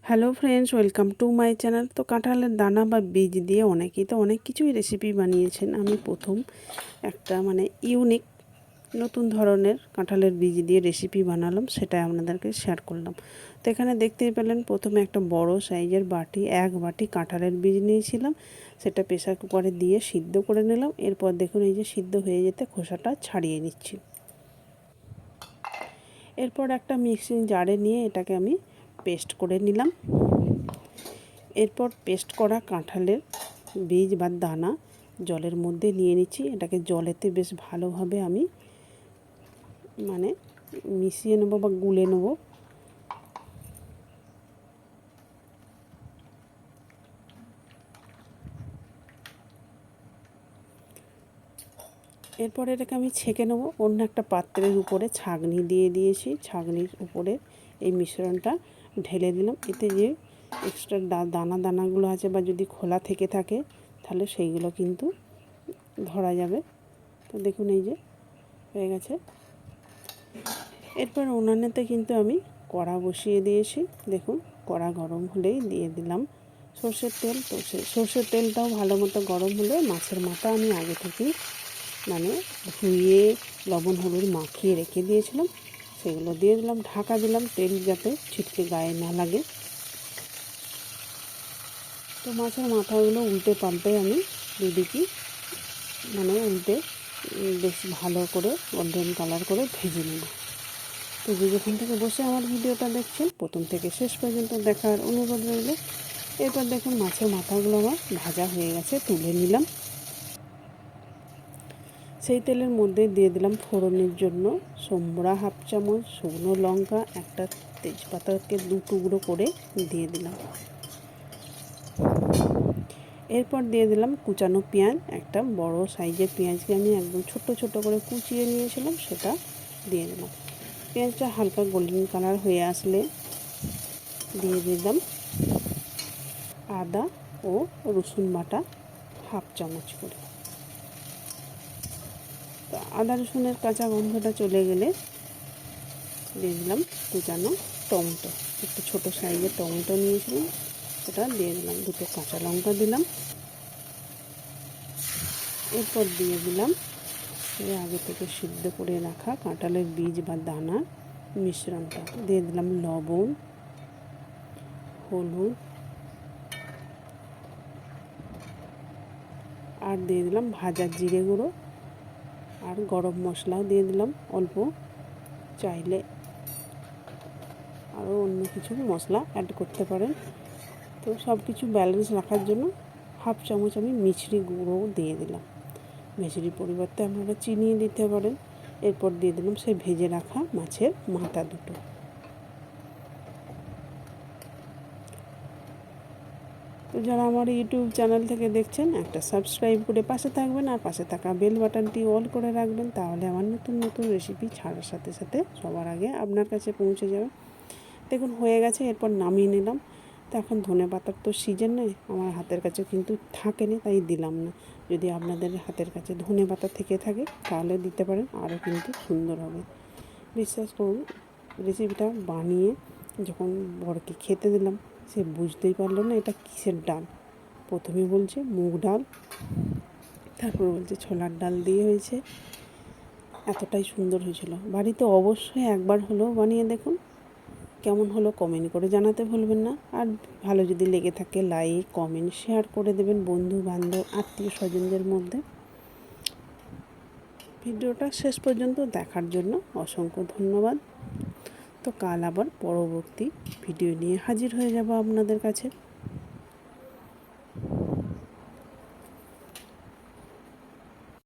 Hello friends, welcome to my channel. তো কাঁঠালের দানা বা বীজ দিয়ে অনেকেই তো অনেক কিছুই রেসিপি বানিয়েছেন। আমি প্রথম একটা ইউনিক নতুন ধরনের কাঁঠালের বীজ দিয়ে রেসিপি বানালাম, সেটাই আপনাদেরকে শেয়ার করলাম। তো এখানে দেখতেই পেলেন, প্রথমে একটা বড় সাইজের বাটি, এক বাটি কাঁঠালের বীজ নিয়েছিলাম। সেটা প্রেসার কুকারে দিয়ে সিদ্ধ করে নিলাম। এরপর দেখুন, এই যে সিদ্ধ হয়ে যেতে খোসাটা ছাড়িয়ে নিচ্ছি। এরপর একটা মিক্সিং জারে নিয়ে এটাকে আমি পেস্ট করে নিলাম। এরপর পেস্ট করা কাঁঠালের বীজ বা দানা জলের মধ্যে নিয়ে নিচ্ছি। এটাকে জলেতে বেশ ভালোভাবে আমি মিশিয়ে নেব বা গুলে নেব। এরপর এটাকে আমি ছেঁকে নেব। অন্য একটা পাত্রের উপরে ছাঁকনি দিয়ে দিয়েছি। ছাঁকনির উপরে এই মিশ্রণটা ঢেলে দিলাম। এতে যে এক্সট্রা দানাগুলো আছে বা যদি খোলা থেকে থাকে, তাহলে সেইগুলো কিন্তু ধরা যাবে। তো দেখুন, এই যে হয়ে গেছে। এরপর উনানেতে কিন্তু আমি কড়া বসিয়ে দিয়েছি। দেখুন, কড়া গরম হলেই দিয়ে দিলাম সর্ষের তেল। তো সর্ষের তেলটাও ভালো মতো গরম হলে মাছের মাথা আমি আগে থেকেই ধুয়ে লবণ হলুদ মাখিয়ে রেখে দিয়েছিলাম, সেগুলো দিয়ে দিলাম। ঢাকা দিলাম, তেল যাতে ছিটকে গায়ে না লাগে। তো মাছের মাথাগুলো উল্টে পাল্টে আমি দুদিকে উল্টে বেশ ভালো করে গোল্ডেন কালার করে ভেজে নেব। তো যে যেখান থেকে বসে আমার ভিডিওটা দেখছেন, প্রথম থেকে শেষ পর্যন্ত দেখার অনুরোধ রইল। এরপর দেখুন, মাছের মাথাগুলো আমার ভাজা হয়ে গেছে, তুলে নিলাম। সেই তেলের মধ্যে দিয়ে দিলাম ফোড়নের জন্য সম্বরা হাফ চামচ, শুকনো লঙ্কা, একটা তেজপাতাকে 2 টুকরো করে দিয়ে দিলাম। এরপর দিয়ে দিলাম কুচানো পেঁয়াজ। একটা বড় সাইজের পেঁয়াজকে আমি একদম ছোট ছোট করে কুচিয়ে নিয়েছিলাম, সেটা দিয়ে দিলাম। পেঁয়াজটা হালকা গোল্ডেন কালার হয়ে আসলে দিয়ে দিলাম আদা ও রসুন বাটা হাফ চামচ করে। তো আদা রসুনের কাঁচা গন্ধটা চলে গেলে দিয়ে দিলাম কুচানো টমেটো। একটু ছোটো সাইজের টমেটো নিয়েছিলাম, সেটা দিয়ে দিলাম। 2টো কাঁচা লঙ্কা দিলাম। এরপর দিয়ে দিলাম আগে থেকে সিদ্ধ করে রাখা কাঁঠালের বীজ বা দানা মিশ্রণটা। দিয়ে দিলাম লবণ, হলুদ, আর দিয়ে দিলাম ভাজা জিরে গুঁড়ো, আর গরম মশলাও দিয়ে দিলাম অল্প। চাইলে আরও অন্য কিছু মশলা অ্যাড করতে পারেন। তো সব কিছু ব্যালেন্স রাখার জন্য হাফ চামচ আমি মিছরি গুঁড়োও দিয়ে দিলাম। মিছরির পরিবর্তে আপনারা চিনি দিতে পারেন। এরপর দিয়ে দিলাম সেই ভেজে রাখা মাছের মাথা দুটো। তো যারা আমার ইউটিউব চ্যানেল থেকে দেখছেন, একটা সাবস্ক্রাইব করে পাশে থাকবেন, আর পাশে থাকা বেল বাটনটি অল করে রাখবেন। তাহলে আমার নতুন নতুন রেসিপি ছাড়ার সাথে সাথে সবার আগে আপনার কাছে পৌঁছে যাবে। দেখুন, হয়ে গেছে। এরপর নামিয়ে নিলাম। তো এখন ধনেপাতার তো সিজন নেই, আমার হাতের কাছে কিন্তু থাকেনি, তাই দিলাম না। যদি আপনাদের হাতের কাছে ধনেপাতা থেকে থাকে তাহলে দিতে পারেন, আরও কিন্তু সুন্দর হবে। বিশ্বাস করুন, রেসিপিটা বানিয়ে যখন বরকে খেতে দিলাম, সে বুঝতেই পারলো না এটা কিসের ডাল। প্রথমে বলছে মুগ ডাল, তারপর বলছে ছোলার ডাল দিয়ে হয়েছে। এতটাই সুন্দর হয়েছিল। বাড়িতে অবশ্যই একবার হলেও বানিয়ে দেখুন। কেমন হলো কমেন্ট করে জানাতে ভুলবেন না। আর ভালো যদি লেগে থাকে লাইক, কমেন্ট, শেয়ার করে দেবেন বন্ধু বান্ধব, আত্মীয় স্বজনদের মধ্যে। ভিডিওটা শেষ পর্যন্ত দেখার জন্য অসংখ্য ধন্যবাদ। তো কাল আবার পরবর্তী ভিডিও নিয়ে হাজির হয়ে যাব আপনাদের কাছে।